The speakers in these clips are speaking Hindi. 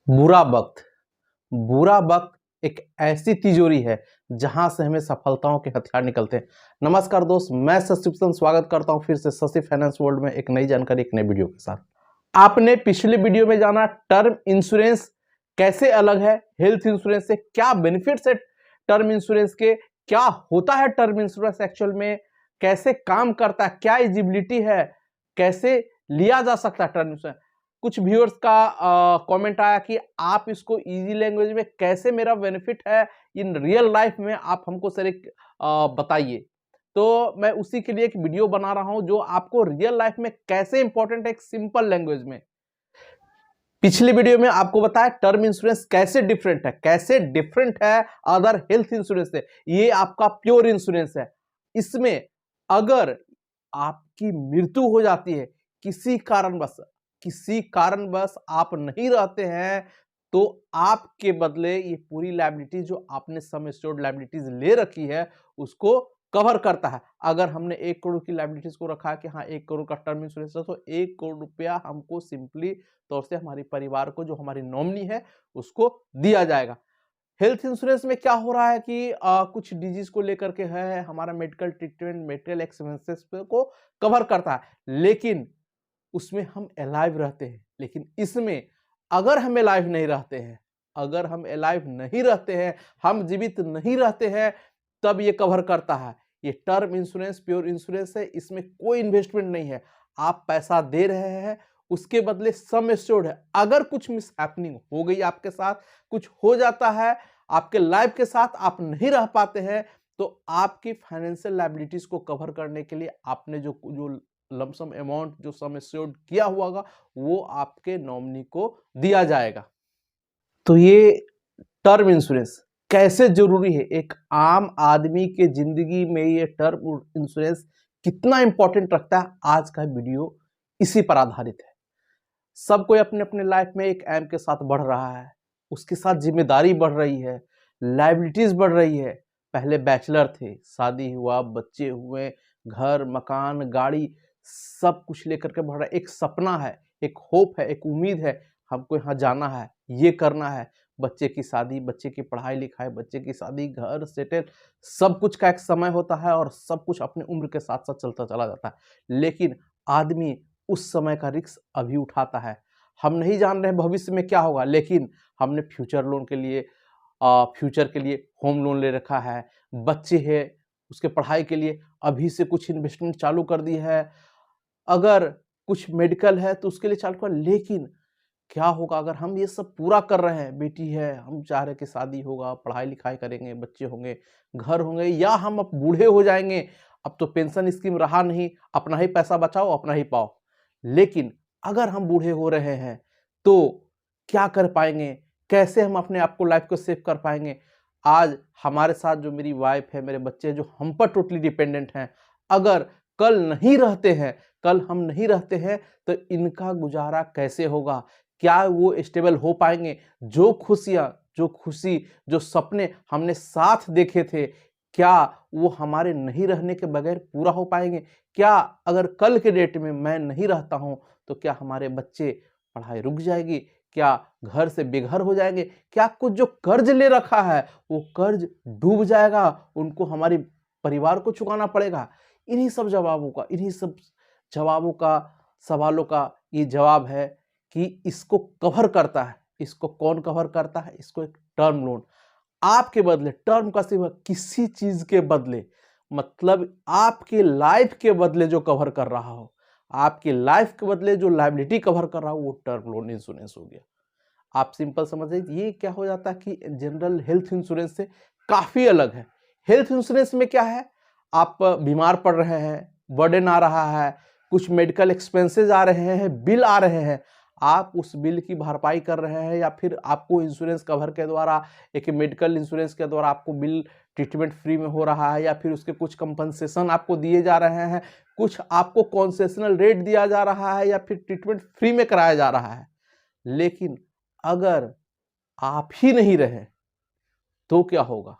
बुरा वक्त बुरा वक्त एक ऐसी तिजोरी है जहां से हमें सफलताओं के हथियार निकलते हैं। नमस्कार दोस्त, मैं शशि भूषण स्वागत करता हूं फिर से शशि फाइनेंस वर्ल्ड में एक नई जानकारी, एक नई वीडियो के साथ। आपने पिछले वीडियो में जाना टर्म इंश्योरेंस कैसे अलग है हेल्थ इंश्योरेंस से, क्या बेनिफिट्स है टर्म इंश्योरेंस के, क्या होता है टर्म इंश्योरेंस एक्चुअल में, कैसे काम करता है, क्या एलिजिबिलिटी है, कैसे लिया जा सकता है टर्म इंश्योरेंस। कुछ व्यूअर्स का कमेंट आया कि आप इसको इजी लैंग्वेज में कैसे, मेरा बेनिफिट है इन रियल लाइफ में आप हमको सर एक बताइए। तो मैं उसी के लिए एक वीडियो बना रहा हूं जो आपको रियल लाइफ में कैसे इंपॉर्टेंट है, एक सिंपल लैंग्वेज में। पिछली वीडियो में आपको बताया टर्म इंश्योरेंस कैसे डिफरेंट है अदर हेल्थ इंश्योरेंस से। ये आपका प्योर इंश्योरेंस है। इसमें अगर आपकी मृत्यु हो जाती है किसी कारणवश आप नहीं रहते हैं, तो आपके बदले ये पूरी लायबिलिटी जो आपने सम एश्योर्ड लायबिलिटीज ले रखी है उसको कवर करता है। अगर हमने 1 करोड़ की लायबिलिटीज को रखा है कि हाँ 1 करोड़ का टर्म इंश्योरेंस है, तो 1 करोड़ रुपया हमको सिंपली तौर से हमारे परिवार को, जो हमारी नॉमिनी है, उसको दिया जाएगा। हेल्थ इंश्योरेंस में क्या हो रहा है कि कुछ डिजीज को लेकर के है, हमारा मेडिकल ट्रीटमेंट, मेडिकल एक्सपेंसेस को कवर करता है, लेकिन उसमें हम अलाइव रहते हैं। लेकिन इसमें अगर हम अलाइव नहीं रहते हैं, हम जीवित नहीं रहते हैं, तब ये कवर करता है। ये टर्म इंश्योरेंस प्योर इंश्योरेंस है, इसमें कोई इन्वेस्टमेंट नहीं है। आप पैसा दे रहे हैं, उसके बदले सम एश्योर्ड है। अगर कुछ मिस हैपनिंग हो गई, आपके साथ कुछ हो जाता है, आपके लाइफ के साथ आप नहीं रह पाते हैं, तो आपकी फाइनेंशियल लायबिलिटीज को कवर करने के लिए आपने जो लमसम अमाउंट जो सम एश्योर्ड किया हुआ होगा, वो आपके नॉमिनी को दिया जाएगा। तो ये टर्म इंश्योरेंस कैसे जरूरी है, एक आम आदमी के जिंदगी में ये टर्म इंश्योरेंस कितना इंपॉर्टेंट रखता है, आज का वीडियो इसी पर आधारित है। सब कोई अपने अपने लाइफ में एक एम के साथ बढ़ रहा है, उसके साथ जिम्मेदारी बढ़ रही है, लायबिलिटीज बढ़ रही है। पहले बैचलर थे, शादी हुआ, बच्चे हुए, घर मकान गाड़ी सब कुछ लेकर के बढ़ रहा है। एक सपना है, एक होप है, एक उम्मीद है, हमको यहाँ जाना है, ये करना है। बच्चे की शादी, बच्चे की पढ़ाई लिखाई, बच्चे की शादी, घर सेटल, सब कुछ का एक समय होता है और सब कुछ अपने उम्र के साथ साथ चलता चला जाता है। लेकिन आदमी उस समय का रिस्क अभी उठाता है। हम नहीं जान रहे भविष्य में क्या होगा, लेकिन हमने फ्यूचर के लिए होम लोन ले रखा है, बच्चे हैं उसके पढ़ाई के लिए अभी से कुछ इन्वेस्टमेंट चालू कर दी है, अगर कुछ मेडिकल है तो उसके लिए चालू कर। लेकिन क्या होगा अगर हम ये सब पूरा कर रहे हैं, बेटी है, हम चाह रहे कि शादी होगा, पढ़ाई लिखाई करेंगे, बच्चे होंगे, घर होंगे, या हम अब बूढ़े हो जाएंगे, अब तो पेंशन स्कीम रहा नहीं, अपना ही पैसा बचाओ अपना ही पाओ। लेकिन अगर हम बूढ़े हो रहे हैं तो क्या कर पाएंगे, कैसे हम अपने आप को, लाइफ को सेव कर पाएंगे। आज हमारे साथ जो मेरी वाइफ है, मेरे बच्चे जो हम पर टोटली डिपेंडेंट हैं, अगर कल हम नहीं रहते हैं तो इनका गुजारा कैसे होगा, क्या वो स्टेबल हो पाएंगे। जो खुशी, जो सपने हमने साथ देखे थे, क्या वो हमारे नहीं रहने के बगैर पूरा हो पाएंगे। क्या अगर कल के डेट में मैं नहीं रहता हूं तो क्या हमारे बच्चे पढ़ाई रुक जाएगी, क्या घर से बेघर हो जाएंगे, क्या कुछ जो कर्ज ले रखा है वो कर्ज डूब जाएगा, उनको हमारी परिवार को चुकाना पड़ेगा। इन्हीं सब जवाबों का, सवालों का ये जवाब है कि इसको कवर करता है। इसको कौन कवर करता है? इसको एक टर्म लोन आपके बदले, टर्म का सिर्फ किसी चीज के बदले, मतलब आपके लाइफ के बदले जो कवर कर रहा हो, आपके लाइफ के बदले जो लायबिलिटी कवर कर रहा हो, वो टर्म लोन इंश्योरेंस हो गया। आप सिंपल समझिए, ये क्या हो जाता है कि जनरल हेल्थ इंश्योरेंस से काफी अलग है। हेल्थ इंश्योरेंस में क्या है, आप बीमार पड़ रहे हैं, बर्डन आ रहा है, कुछ मेडिकल एक्सपेंसेस आ रहे हैं, बिल आ रहे हैं, आप उस बिल की भरपाई कर रहे हैं, या फिर आपको इंश्योरेंस कवर के द्वारा, एक मेडिकल इंश्योरेंस के द्वारा आपको बिल ट्रीटमेंट फ्री में हो रहा है, या फिर उसके कुछ कंपनसेशन आपको दिए जा रहे हैं, कुछ आपको कॉन्सेशनल रेट दिया जा रहा है, या फिर ट्रीटमेंट फ्री में कराया जा रहा है। लेकिन अगर आप ही नहीं रहे तो क्या होगा?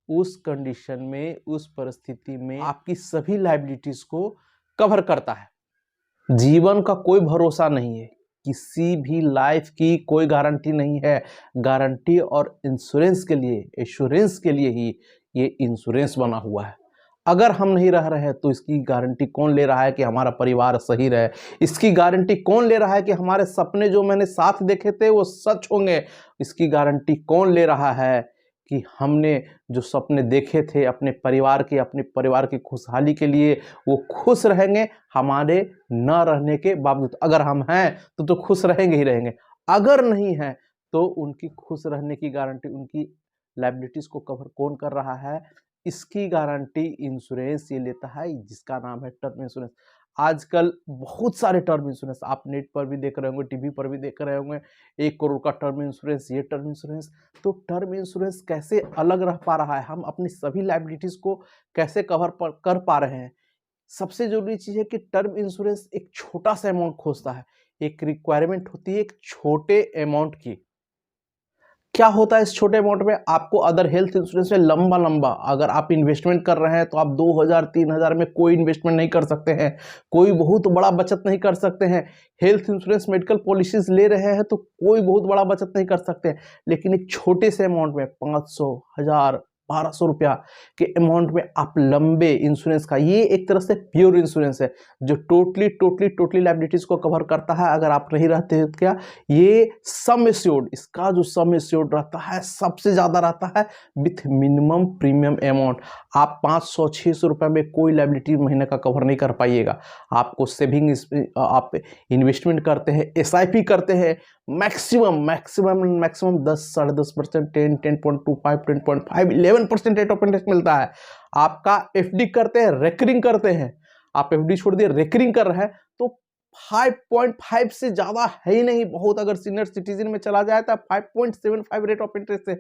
उस कंडीशन में, उस परिस्थिति में आपकी सभी लायबिलिटीज को कवर करता है। जीवन का कोई भरोसा नहीं है, किसी भी लाइफ की कोई गारंटी नहीं है। गारंटी और इंश्योरेंस के लिए, एश्योरेंस के लिए ही ये इंश्योरेंस बना हुआ है। अगर हम नहीं रह रहे हैं तो इसकी गारंटी कौन ले रहा है कि हमारा परिवार सही रहे? इसकी गारंटी कौन ले रहा है कि हमारे सपने जो मैंने साथ देखे थे वो सच होंगे? इसकी गारंटी कौन ले रहा है कि हमने जो सपने देखे थे अपने परिवार की खुशहाली के लिए, वो खुश रहेंगे हमारे न रहने के बावजूद? अगर हम हैं तो खुश रहेंगे ही रहेंगे, अगर नहीं है तो उनकी खुश रहने की गारंटी, उनकी लायबिलिटीज को कवर कौन कर रहा है? इसकी गारंटी इंश्योरेंस ये लेता है, जिसका नाम है टर्म इंश्योरेंस। आजकल बहुत सारे टर्म इंश्योरेंस आप नेट पर भी देख रहे होंगे, टीवी पर भी देख रहे होंगे, 1 करोड़ का टर्म इंश्योरेंस, ये टर्म इंश्योरेंस। तो टर्म इंश्योरेंस कैसे अलग रह पा रहा है? हम अपनी सभी लायबिलिटीज को कैसे कर पा रहे हैं? सबसे जरूरी चीज है कि टर्म इंश्योरेंस एक छोटा सा अमाउंट खोजता है। एक रिक्वायरमेंट होती है एक छोटे अमाउंट की। क्या होता है इस छोटे अमाउंट में? आपको अदर हेल्थ इंश्योरेंस में लंबा अगर आप इन्वेस्टमेंट कर रहे हैं तो आप 2000-3000 में कोई इन्वेस्टमेंट नहीं कर सकते हैं, कोई बहुत बड़ा बचत नहीं कर सकते हैं। हेल्थ इंश्योरेंस मेडिकल पॉलिसीज ले रहे हैं तो कोई बहुत बड़ा बचत नहीं कर सकते हैं। लेकिन एक छोटे से अमाउंट में 500, 1000, 1200 रुपया के अमाउंट में आप लंबे इंश्योरेंस का, ये एक तरह से प्योर इंश्योरेंस है जो टोटली लायबिलिटीज को कवर करता है। अगर आप नहीं रहते तो क्या, ये सम एश्योर्ड, इसका जो सम एश्योर्ड रहता है सबसे ज्यादा रहता है विथ मिनिमम प्रीमियम अमाउंट। आप 500-600 रुपए में कोई लायबिलिटी महीने का कवर नहीं कर पाइएगा। आपको सेविंग, आप इन्वेस्टमेंट करते हैं, एसआईपी करते हैं, मैक्सिमम 10, 10.5%, 10, 10.25, 10.5, 11% रेट ऑफ इंटरेस्ट मिलता है। आपका एफडी करते हैं, रेकरिंग करते हैं, आप एफडी छोड़ दिए रेकरिंग कर रहे हैं तो 5.5 से ज्यादा है ही नहीं। बहुत अगर सीनियर सिटीजन में चला जाए तो 5.75 रेट ऑफ इंटरेस्ट है।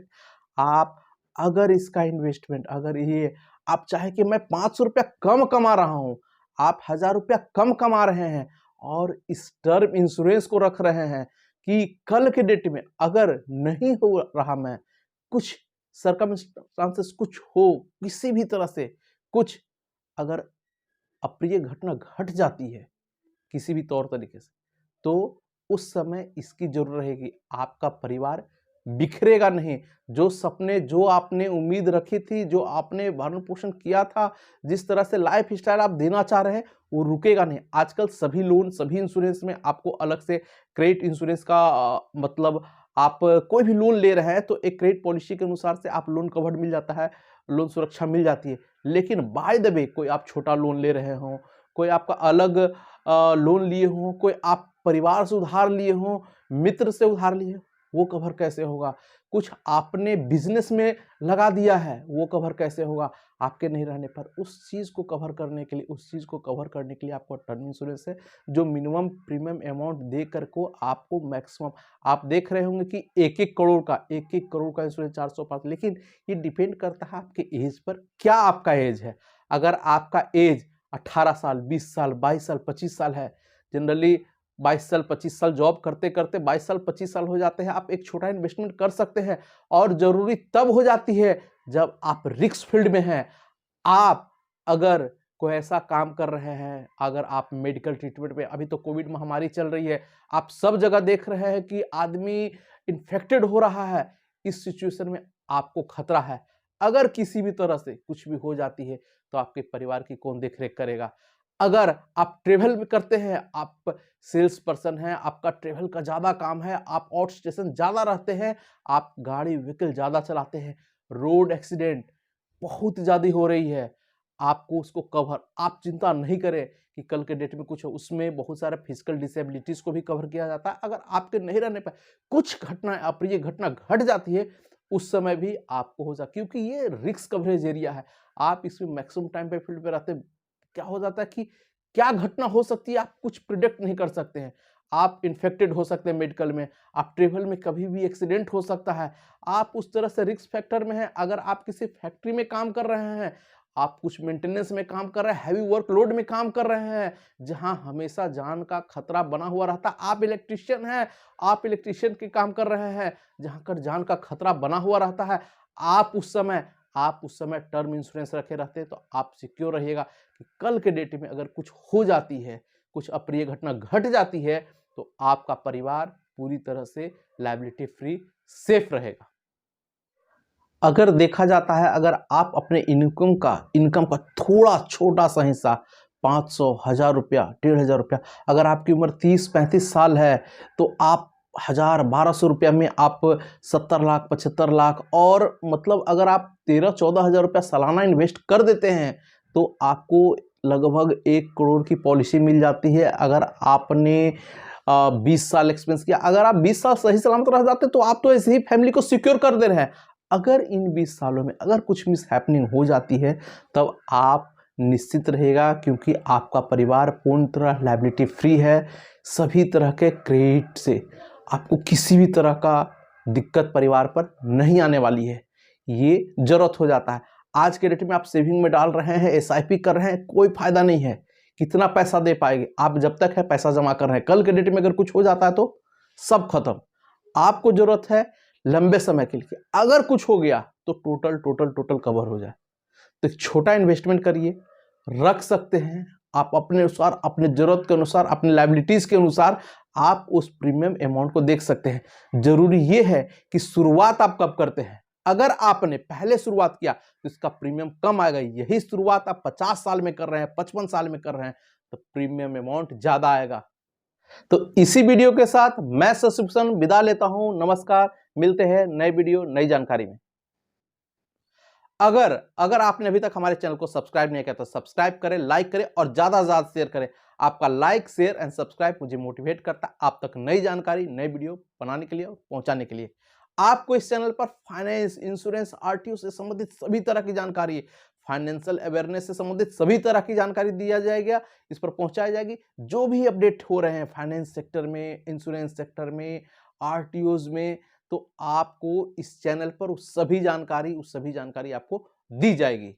आप अगर इसका इन्वेस्टमेंट, अगर ये आप चाहे कि मैं 500 रुपया कम कमा रहा हूं, आप 1000 रुपया कम कमा रहे हैं और इस टर्म इंश्योरेंस को रख रहे हैं कि कल के डेट में अगर नहीं हो रहा, मैं कुछ सर्कमस्टांसेस कुछ हो, किसी भी तरह से कुछ अगर अप्रिय घटना घट जाती है किसी भी तौर तरीके से, तो उस समय इसकी जरूरत रहेगी। आपका परिवार बिखरेगा नहीं। जो सपने, जो आपने उम्मीद रखी थी, जो आपने भरण पोषण किया था, जिस तरह से लाइफ स्टाइल आप देना चाह रहे हैं, वो रुकेगा नहीं। आजकल सभी लोन, सभी इंश्योरेंस में आपको अलग से क्रेडिट इंश्योरेंस का मतलब आप कोई भी लोन ले रहे हैं तो एक क्रेडिट पॉलिसी के अनुसार से आप लोन कवर्ड मिल जाता है, लोन सुरक्षा मिल जाती है। लेकिन बाय द वे कोई आप छोटा लोन ले रहे हो, कोई आपका अलग लोन लिए हो, कोई आप परिवार से उधार लिए हो, मित्र से उधार लिए हो, वो कवर कैसे होगा? कुछ आपने बिजनेस में लगा दिया है, वो कवर कैसे होगा आपके नहीं रहने पर? उस चीज को कवर करने के लिए आपको टर्म इंश्योरेंस है जो मिनिमम प्रीमियम अमाउंट दे कर को आपको मैक्सिमम, आप देख रहे होंगे कि 1-1 करोड़ का इंश्योरेंस 405। लेकिन ये डिपेंड करता है आपके एज पर। क्या आपका एज है? अगर आपका एज 18 साल, 20 साल, 22 साल, 25 साल है, जनरली 22 साल 25 साल जॉब करते करते 22 साल 25 साल हो जाते हैं, आप एक छोटा इन्वेस्टमेंट कर सकते हैं। और जरूरी तब हो जाती है जब आप रिस्क फील्ड में हैं। आप अगर कोई ऐसा काम कर रहे हैं, अगर आप मेडिकल ट्रीटमेंट में, अभी तो कोविड महामारी चल रही है, आप सब जगह देख रहे हैं कि आदमी इन्फेक्टेड हो रहा है। इस सिचुएशन में आपको खतरा है, अगर किसी भी तरह से कुछ भी हो जाती है तो आपके परिवार की कौन देखरेख करेगा? अगर आप ट्रेवल भी करते हैं, आप सेल्स पर्सन हैं, आपका ट्रेवल का ज्यादा काम है, आप आउट स्टेशन ज्यादा रहते हैं, आप गाड़ी व्हीकल ज्यादा चलाते हैं, रोड एक्सीडेंट बहुत ज्यादा हो रही है, आपको उसको कवर, आप चिंता नहीं करें कि कल के डेट में कुछ हो, उसमें बहुत सारे फिजिकल डिसेबिलिटीज को भी कवर किया जाता है। अगर आपके नहीं रहने पर कुछ घटना, अप्रिय घटना घट जाती है, उस समय भी आपको हो जाए, क्योंकि ये रिस्क कवरेज एरिया है। आप इसमें मैक्सिमम टाइम पे फील्ड पे रहते हैं। क्या हो जाता है कि क्या घटना हो सकती है आप कुछ प्रिडिक्ट नहीं कर सकते हैं। आप इन्फेक्टेड हो सकते हैं मेडिकल में, आप ट्रेवल में कभी भी एक्सीडेंट हो सकता है, आप उस तरह से रिस्क फैक्टर में हैं। अगर आप किसी फैक्ट्री में काम कर रहे हैं, आप कुछ मेंटेनेंस में काम कर रहे हैं, हैवी वर्कलोड में काम कर रहे हैं, जहां हमेशा जान का खतरा बना हुआ रहता है। आप इलेक्ट्रिशियन हैं, आप इलेक्ट्रिशियन के काम कर रहे हैं जहां कर जान का खतरा बना हुआ रहता है, आप उस समय टर्म इंश्योरेंस रखे रहते हैं तो आप सिक्योर रहिएगा कि कल के डेट में अगर कुछ हो जाती है, कुछ अप्रिय घटना घट जाती है, तो आपका परिवार पूरी तरह से लायबिलिटी फ्री सेफ रहेगा। अगर देखा जाता है, अगर आप अपने इनकम का थोड़ा छोटा सा हिस्सा 500, 1000 रुपया, 1500 रुपया, अगर आपकी उम्र 30-35 साल है तो आप 1000-1200 रुपया में आप 70 लाख, 75 लाख, और मतलब अगर आप 13-14 हजार रुपया सालाना इन्वेस्ट कर देते हैं तो आपको लगभग 1 करोड़ की पॉलिसी मिल जाती है। अगर आपने 20 साल एक्सपेंस किया, अगर आप 20 साल सही सलामत रह जाते तो आप तो ऐसे ही फैमिली को सिक्योर कर दे रहे हैं। अगर इन 20 सालों में अगर कुछ मिस हैपनिंग हो जाती है तब आप निश्चित रहेगा, क्योंकि आपका परिवार पूर्ण तरह लायबिलिटी फ्री है। सभी तरह के क्रेडिट से आपको किसी भी तरह का दिक्कत परिवार पर नहीं आने वाली है। ये जरूरत हो जाता है। आज के डेट में आप सेविंग में डाल रहे हैं, एसआईपी कर रहे हैं, कोई फायदा नहीं है। कितना पैसा दे पाएंगे आप? जब तक है पैसा जमा कर रहे हैं, कल के डेट में अगर कुछ हो जाता है तो सब खत्म। आपको जरूरत है लंबे समय के लिए, अगर कुछ हो गया तो टोटल कवर हो जाए। तो छोटा इन्वेस्टमेंट करिए, रख सकते हैं आप अपने अनुसार, अपने जरूरत के अनुसार, अपने लायबिलिटीज के अनुसार आप उस प्रीमियम अमाउंट को देख सकते हैं। जरूरी यह है कि शुरुआत आप कब करते हैं। अगर आपने पहले शुरुआत किया तो इसका प्रीमियम कम आएगा। यही शुरुआत आप 50 साल में कर रहे हैं, 55 साल में कर रहे हैं, तो प्रीमियम अमाउंट ज्यादा आएगा। तो इसी वीडियो के साथ मैं शशि भूषण विदा लेता हूं। नमस्कार, मिलते हैं नए वीडियो नई जानकारी में। अगर आपने अभी तक हमारे चैनल को सब्सक्राइब नहीं किया तो सब्सक्राइब करें, लाइक करें और ज्यादा से ज्यादा शेयर करें। आपका लाइक, शेयर एंड सब्सक्राइब मुझे मोटिवेट करता है आप तक नई जानकारी, नई वीडियो बनाने के लिए और पहुंचाने के लिए। आपको इस चैनल पर फाइनेंस, इंश्योरेंस, आरटीओ से संबंधित सभी तरह की जानकारी, फाइनेंशियल अवेयरनेस से संबंधित सभी तरह की जानकारी दिया जाएगा, इस पर पहुंचाई जाएगी। जो भी अपडेट हो रहे हैं फाइनेंस सेक्टर में, इंश्योरेंस सेक्टर में, आरटीओज में, तो आपको इस चैनल पर उस सभी जानकारी आपको दी जाएगी।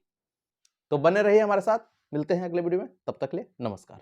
तो बने रहिए हमारे साथ। मिलते हैं अगले वीडियो में, तब तक के लिए नमस्कार।